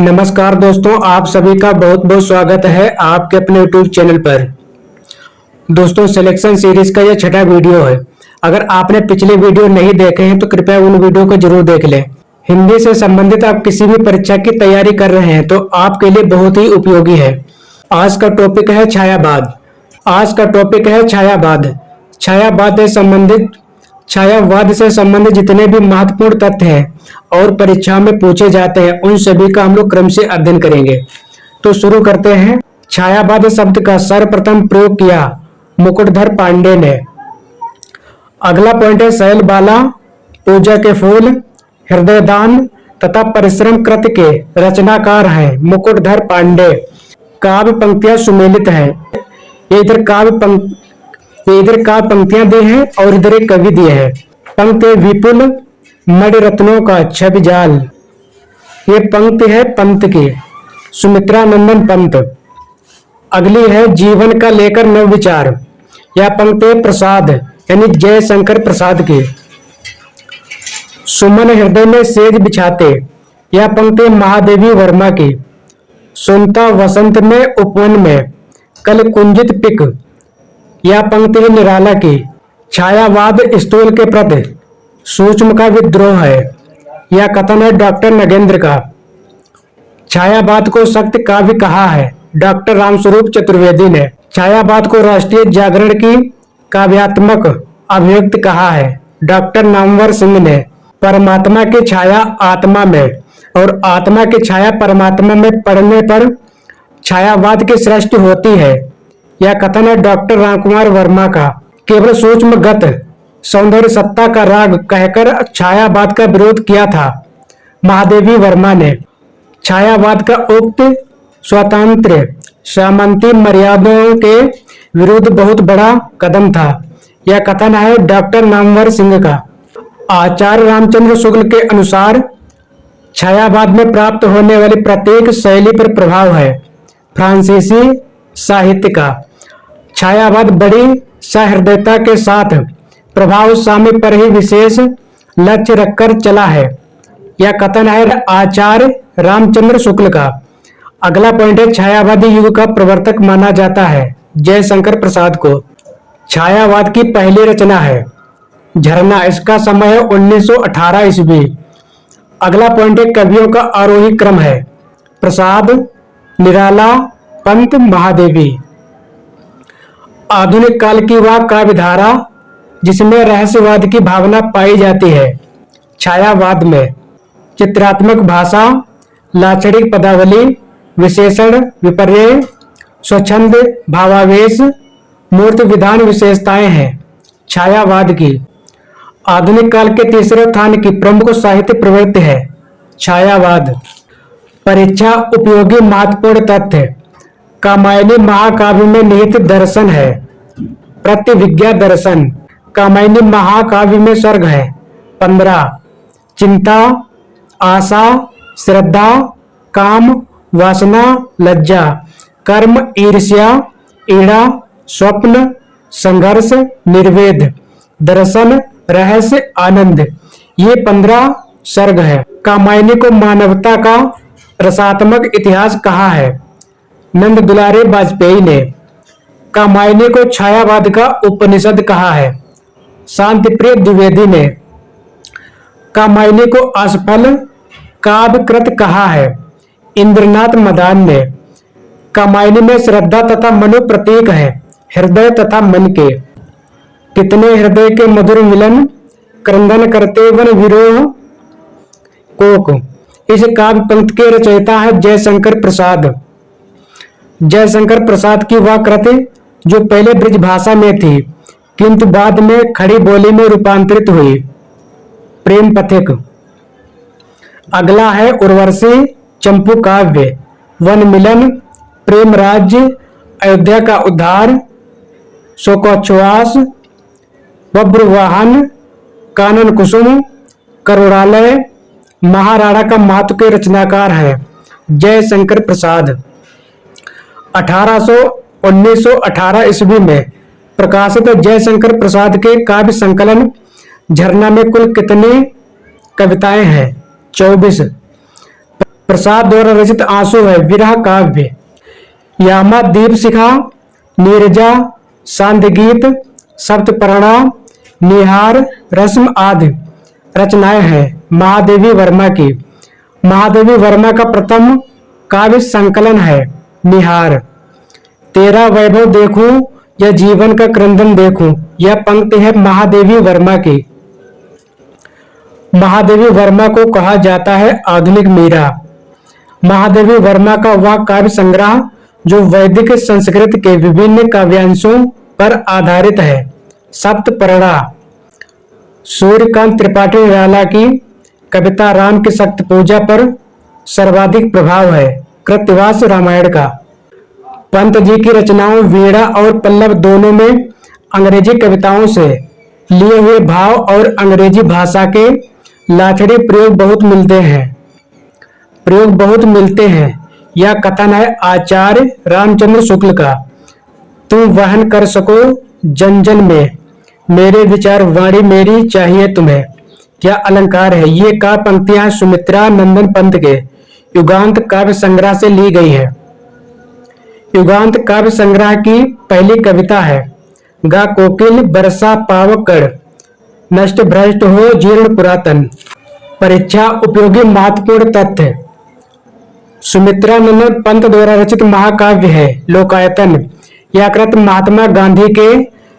नमस्कार दोस्तों, आप सभी का बहुत बहुत स्वागत है आपके अपने YouTube चैनल पर। दोस्तों, सिलेक्शन सीरीज का यह छठा वीडियो है। अगर आपने पिछले वीडियो नहीं देखे हैं तो कृपया उन वीडियो को जरूर देख लें। हिंदी से संबंधित आप किसी भी परीक्षा की तैयारी कर रहे हैं तो आपके लिए बहुत ही उपयोगी है। आज का टॉपिक है छायावाद। छायावाद से संबंधित जितने भी महत्वपूर्ण तथ्य हैं और परीक्षा में पूछे जाते हैं उन सभी का हम लोग क्रम से अध्ययन करेंगे। तो शुरू करते हैं। छायावाद शब्द का सर्वप्रथम प्रयोग किया मुकुटधर पांडे ने। अगला पॉइंट है शैलबाला, पूजा के फूल, हृदयदान तथा परिश्रम कृत के रचनाकार हैं मुकुटधर पांडे। काव्य पंक्तियां सुमेलित है। ये इधर काव्य पंक्तियां दी हैं और इधर एक कवि दिए हैं। पंक्ति विपुल मणि रत्नों का छवि जाल। ये पंक्ति है पंत की, सुमित्रा नंदन पंत। अगली है जीवन का लेकर नव विचार। यह पंक्ति है प्रसाद यानी जयशंकर प्रसाद की। सुमन हृदय में सेज बिछाते। यह पंक्ति महादेवी वर्मा की। सुनता वसंत में उपवन में कल कुंजित पिक। यह पंक्ति निराला की। छायावाद स्थूल के प्रति सूक्ष्म का विद्रोह है। यह कथन है डॉक्टर नगेंद्र का। छायावाद को सख्त काव्य कहा है डॉक्टर रामस्वरूप चतुर्वेदी ने। छायावाद को राष्ट्रीय जागरण की काव्यात्मक अभिव्यक्ति कहा है डॉक्टर नामवर सिंह ने। परमात्मा की छाया आत्मा में और आत्मा की छाया परमात्मा में पड़ने पर छायावाद की सृष्टि होती है। यह कथन है डॉक्टर रामकुमार वर्मा का। केवल सूक्ष्मगत सौंदर्य सत्ता का राग कहकर छायावाद का विरोध किया था महादेवी वर्मा ने। छायावाद का उक्त स्वतंत्र सामंती मर्यादाओं के विरुद्ध बहुत बड़ा कदम था। यह कथन है डॉक्टर नामवर सिंह का। आचार्य रामचंद्र शुक्ल के अनुसार छायावाद में प्राप्त होने वाली प्रत्येक शैली पर प्रभाव है फ्रांसीसी साहित्य का। छायावाद बड़ी सहृदयता के साथ प्रभाव स्वामी पर ही विशेष लक्ष्य रखकर चला है। यह कथन है आचार्य रामचंद्र शुक्ल का। अगला पॉइंट है छायावादी युग का प्रवर्तक माना जाता है जयशंकर प्रसाद को। छायावाद की पहली रचना है झरना। इसका समय है 1918 ईस्वी। अगला पॉइंट है कवियों का आरोही क्रम है प्रसाद, निराला, पंत, महादेवी। आधुनिक काल की वह काव्यधारा जिसमें रहस्यवाद की भावना पाई जाती है छायावाद में चित्रात्मक भाषा, लाक्षणिक पदावली, विशेषण, विपर्यय, स्वच्छंद भावावेश, मूर्त विधान विशेषताएं हैं छायावाद की। आधुनिक काल के तीसरे स्थान की प्रमुख साहित्य प्रवृत्ति है छायावाद। परीक्षा उपयोगी महत्वपूर्ण तथ्य। कामायनी महाकाव्य में निहित दर्शन है प्रतिविज्ञा दर्शन। कामायनी महाकाव्य में सर्ग है 15। चिंता, आशा, श्रद्धा, काम, वासना, लज्जा, कर्म, ईर्ष्या, ईड़ा, स्वप्न, संघर्ष, निर्वेद, दर्शन, रहस्य, आनंद। ये 15 सर्ग है। कामायनी को मानवता का रसात्मक इतिहास कहा है नंद दुलारे वाजपेयी ने। कामायनी को छायावाद का उपनिषद कहा है शांतिप्रिय द्विवेदी ने। कामायनी को असफल काव्यकृत कहा है इंद्रनाथ मदान ने। कामायनी में श्रद्धा तथा मनु प्रतीक है हृदय तथा मन के। कितने हृदय के मधुर मिलन क्रंदन करते वन विरोह कोक। इस काव्य पंक्ति के रचयिता है जयशंकर प्रसाद। जयशंकर प्रसाद की वह कृति जो पहले ब्रज भाषा में थी किंतु बाद में खड़ी बोली में रूपांतरित हुई प्रेम पथिक। अगला है उर्वशी चंपू काव्य, वन मिलन, प्रेम राज्य, अयोध्या का उद्धार, शोकोच्छ्वास, बब्रुवाहन, कानन कुसुम, करुणालय, महाराणा का महत्व के रचनाकार है जयशंकर प्रसाद। 1918 ईस्वी में प्रकाशित जयशंकर प्रसाद के काव्य संकलन झरना में कुल कितनी कविताएं हैं? 24। प्रसाद द्वारा रचित आंसू है विरह काव्य। यामा दीप शिखा, नीरजा, सांध्य गीत, सप्तपर्णा, निहार, रस्म आदि रचनाएं हैं महादेवी वर्मा की। महादेवी वर्मा का प्रथम काव्य संकलन है निहार। तेरा वैभव देखूं या जीवन का क्रंदन देखूं, यह पंक्ति है महादेवी वर्मा की। महादेवी वर्मा को कहा जाता है आधुनिक मीरा। महादेवी वर्मा का वह काव्य संग्रह जो वैदिक संस्कृत के विभिन्न काव्यांशों पर आधारित है। सप्तपर्णा सूर्यकांत त्रिपाठी निराला की कविता राम की शक्ति पूजा पर सर्वाधिक प्रभाव है। कृत्यवास रामायण का। पंत जी की रचनाओं वीणा और पल्लव दोनों में अंग्रेजी कविताओं से लिए हुए भाव और अंग्रेजी भाषा के लाछड़ी प्रयोग बहुत मिलते हैं। यह कथन है आचार्य रामचंद्र शुक्ल का। तुम वहन कर सको जन जन में, मेरे विचार वाणी मेरी चाहिए तुम्हें। क्या अलंकार है। ये काव्य पंक्तियां सुमित्रा नंदन पंत के युगांत काव्य संग्रह से ली गई है। युगांत काव्य संग्रह की पहली कविता है गा कोकिल बरसा पावकड़, नष्ट भ्रष्ट हो जीर्ण पुरातन। परीक्षा उपयोगी महत्वपूर्ण तथ्य। सुमित्रा नंदन पंत द्वारा रचित महाकाव्य है लोकायतन। यह कृत महात्मा गांधी के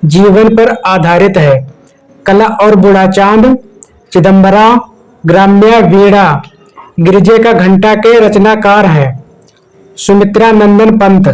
जीवन पर आधारित है। कला और बूढ़ाचांद, चिदम्बरा, ग्राम्य वीणा, गिरिजे का घंटा के रचनाकार हैं सुमित्रा नंदन पंत।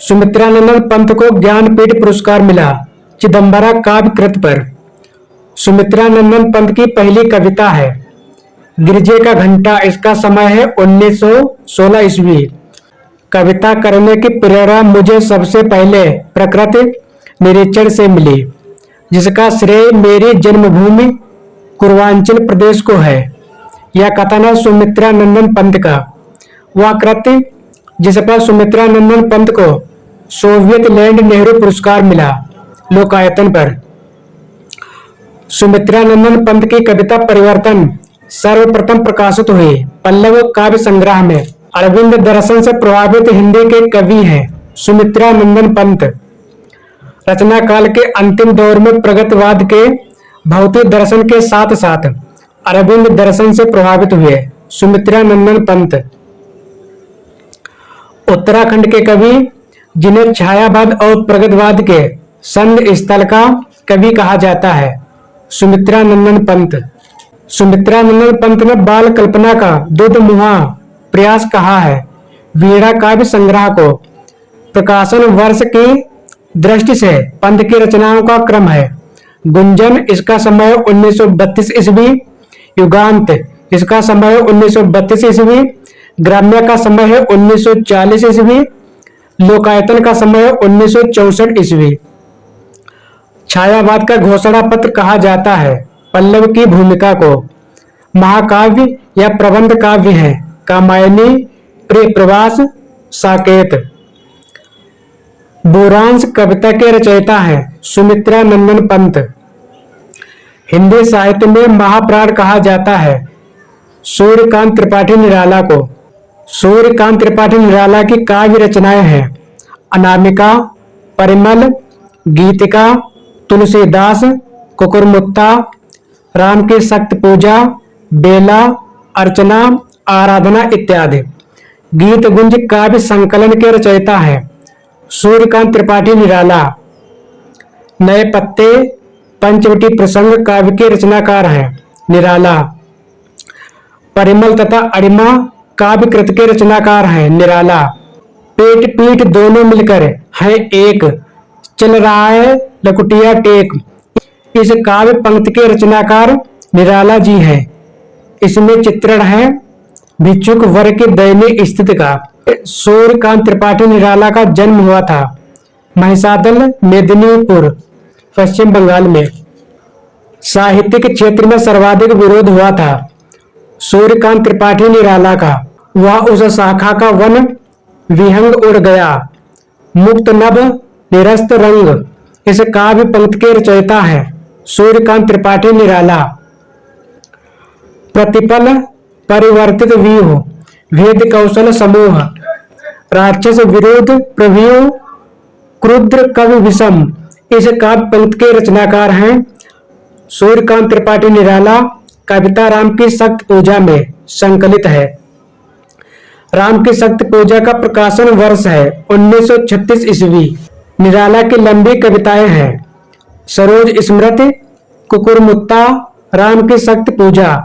सुमित्रा नंदन पंत को ज्ञानपीठ पुरस्कार मिला चिदम्बरा काव्य कृत पर। सुमित्रा नंदन पंत की पहली कविता है गिरिजे का घंटा। इसका समय है 1916 ईस्वी। कविता करने की प्रेरणा मुझे सबसे पहले प्रकृति निरीक्षण से मिली, जिसका श्रेय मेरी जन्मभूमि पूर्वांचल प्रदेश को है। यह कथन है सुमित्रा नंदन पंत का। वह कृत्य जिस पर सुमित्रा नंदन पंत को सोवियत लैंड नेहरू पुरस्कार मिला लोकायतन पर। सुमित्रा नंदन पंत की कविता परिवर्तन सर्वप्रथम प्रकाशित हुई पल्लव काव्य संग्रह में। अरविंद दर्शन से प्रभावित हिंदी के कवि हैं सुमित्रा नंदन पंत। रचना काल के अंतिम दौर में प्रगतिवाद के भौतिक दर्शन के साथ साथ अरविंद दर्शन से प्रभावित हुए सुमित्रा नंदन पंत। उत्तराखंड के कवि जिन्हें छायावाद और प्रगतिवाद के संध स्थल का कवि कहा जाता है सुमित्रा नंदन पंत। सुमित्रा नंदन पंत ने बाल कल्पना का दुधमुहा प्रयास कहा है वीणा काव्य संग्रह को। प्रकाशन वर्ष की दृष्टि से पंत की रचनाओं का क्रम है गुंजन, इसका समय 1932 ईस्वी। युगांत, इसका समय 1932 ईस्वी। ग्राम्य का समय है 1940 ईस्वी। लोकायतन का समय 1964 ईस्वी। छायावाद का घोषणा पत्र कहा जाता है पल्लव की भूमिका को। महाकाव्य या प्रबंध काव्य है कामायनी, प्रिय प्रवास, साकेत। बुरांश कविता के रचयिता हैं सुमित्रा नंदन पंत। हिंदी साहित्य में महाप्राण कहा जाता है सूर्यकांत त्रिपाठी निराला को। सूर्यकांत त्रिपाठी निराला की काव्य रचनाएं हैं अनामिका, परिमल, गीतिका, तुलसीदास, कुकुरमुत्ता, राम की शक्ति पूजा, बेला, अर्चना, आराधना इत्यादि। गीत गुंज काव्य संकलन के रचयिता हैं सूर्यकांत त्रिपाठी निराला। नए पत्ते, पंचवटी प्रसंग काव्य के रचनाकार हैं निराला। परिमल तथा अड़िमा काव्य कृत के रचनाकार हैं निराला। पेट पीठ दोनों मिलकर है एक, चल रहा है लकुटिया टेक, इस काव्य पंक्ति के रचनाकार निराला जी हैं। इसमें चित्रण है भिक्षुक वर्ग की दयनीय स्थिति का। सूर्यकांत त्रिपाठी निराला का जन्म हुआ था महिषादल, मेदिनीपुर, पश्चिम बंगाल में। साहित्यिक क्षेत्र में सर्वाधिक विरोध हुआ था सूर्यकांत त्रिपाठी निराला का। वह उस शाखा का वन विहंग उड़ गया, मुक्त नभ निरस्त रंग, इस काव्य पंक्ति के रचयिता है सूर्यकांत त्रिपाठी निराला। प्रतिपल परिवर्तित व्यूह, वेद कौशल समूह, राक्षस विरोध प्रवीण, क्रुद्र कवि विषम। इस काव्य पंक्ति के रचनाकार हैं सूर्यकांत त्रिपाठी निराला। कविता राम की शक्ति पूजा में संकलित है। राम की शक्ति पूजा का प्रकाशन वर्ष है 1936 ईस्वी। निराला की लंबी कविताएं हैं सरोज स्मृति, कुकुरमुत्ता, राम की शक्ति पूजा।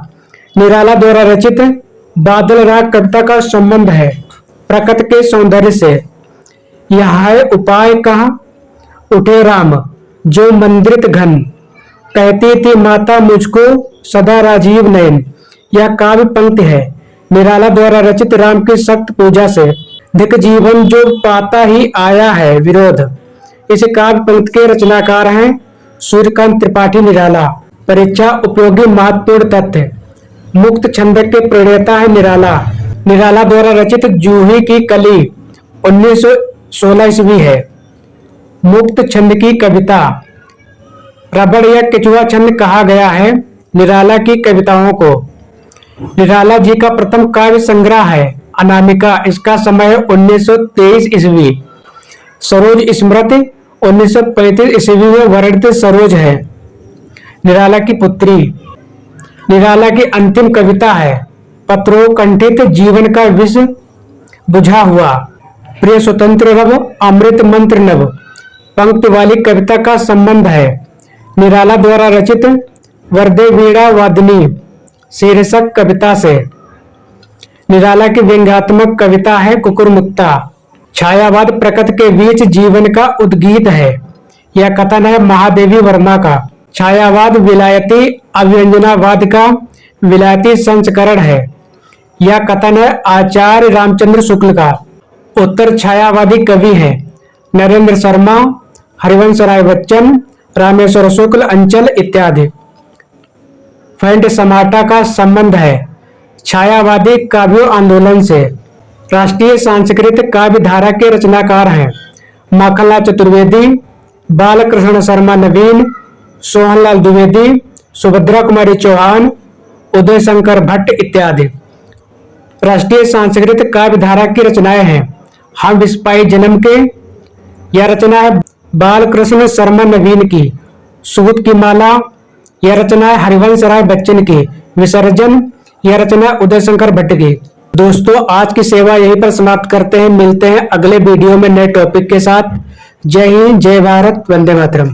निराला द्वारा रचित बादल राग कविता का संबंध है प्रकृति के सौंदर्य से। यह है उपाय कहा उठे राम जो मंदिरित घन, कहती थी माता मुझको सदा राजीव नयन। यह काव्य पंक्ति है निराला द्वारा रचित राम की शक्ति पूजा से। धिक जीवन जो पाता ही आया है विरोध। इस काव्य पंक्ति के रचनाकार हैं सूर्यकांत त्रिपाठी निराला। परीक्षा उपयोगी महत्वपूर्ण तथ्य। मुक्त छंद के प्रणेता है निराला। निराला द्वारा रचित जूही की कली 1916 ईस्वी है। मुक्त छंद की कविता। रबड़ या केचुआ छंद कहा गया है निराला की कविताओं को। निराला जी का प्रथम काव्य संग्रह है अनामिका। इसका समय 1923 ईस्वी। सरोज स्मृति 1935 ईस्वी में वर्णित सरोज है निराला की पुत्री। निराला की अंतिम कविता है पत्रों कंठित जीवन का विष बुझा हुआ। प्रिय स्वतंत्र रव अमृत मंत्र नव पंक्ति वाली कविता का संबंध है निराला द्वारा रचित वर्दे वीणा वादिनी शीर्षक कविता से। निराला की व्यंग्यात्मक कविता है कुकुरमुत्ता। छायावाद प्रकृति के बीच जीवन का उद्गीत है। यह कथन है महादेवी वर्मा का। छायावाद विलायती अव्यंजनावाद का विलायती संस्करण है। यह कथन है आचार्य रामचंद्र शुक्ल का। उत्तर छायावादी कवि हैं नरेंद्र शर्मा, हरिवंश राय बच्चन, रामेश्वर शुक्ल, अंचल इत्यादि। फैंट समाटा का संबंध है छायावादी काव्य आंदोलन से। राष्ट्रीय सांस्कृतिक काव्य धारा के रचनाकार हैं माखनलाल चतुर्वेदी, बालकृष्ण शर्मा नवीन, सोहनलाल द्विवेदी, सुभद्रा कुमारी चौहान, उदय शंकर भट्ट इत्यादि। राष्ट्रीय सांस्कृतिक काव्य धारा की रचनाएं हैं हम विस्पाई जन्म के। यह रचना है बालकृष्ण शर्मा नवीन की। सूत की माला यह रचना है हरिवंश राय बच्चन की। विसर्जन यह रचना है उदय शंकर भट्ट की। दोस्तों आज की सेवा यहीं पर समाप्त करते हैं। मिलते हैं अगले वीडियो में नए टॉपिक के साथ। जय हिंद, जय भारत, वंदे मातरम।